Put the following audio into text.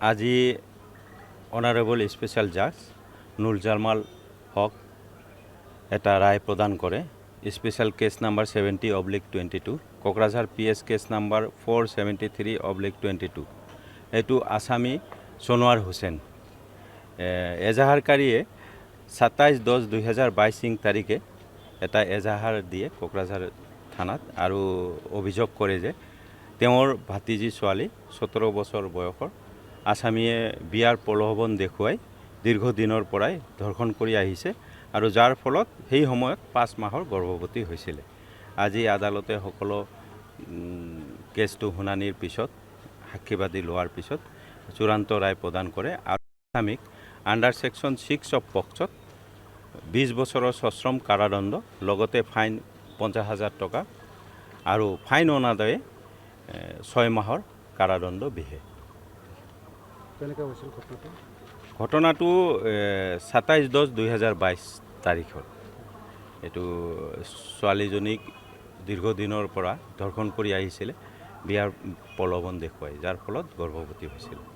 আজি honourable special জাজ নুর জামাল হক এটা রায় প্রদান করে special case number 70/22 Kokrajhar PS case number 473/22 এইটো আসামি সোনোয়ার হোসেন এজাহারকারীয়ে 27/10/2022 তারিখে এটা এজাহার দিয়ে কোকরাঝার থানাত আৰু অভিযোগ কৰে যে তেওঁৰ ভাতিজী ছোৱালী 17 বছৰ বয়সৰ আসামীয়ে বিয়াৰ প্ৰলোভন দেখুৱাই দীৰ্ঘদিনৰ পৰাই ধৰ্ষণ কৰি আহিছে আৰু যাৰ ফলত সেই সময়ত 5 মাহৰ গৰ্ভৱতী হৈছিল। আজি আদালতে সকলো কেছটো শুনানিৰ পিছত সাক্ষীবাদী লোৱাৰ পিছত চূড়ান্ত ৰায় প্ৰদান কৰে আৰু আসামীক আণ্ডাৰ সেকশন 6 অফ পক্সোত 20 বছৰৰ সশ্ৰম কাৰাদণ্ড লগতে ফাইন 50,000 টকা আৰু ফাইন অনাদায়ে 6 মাহৰ কাৰাদণ্ড বিহে। ঘটনাটো 27/10/2022 তাৰিখত এইটো ছোৱালীজনীক দীৰ্ঘদিনৰ পৰা ধৰ্ষণ কৰি আহিছিলে বিয়াৰ প্ৰলোভন দেখুৱাই যাৰ ফলত গৰ্ভৱতী হৈছিল।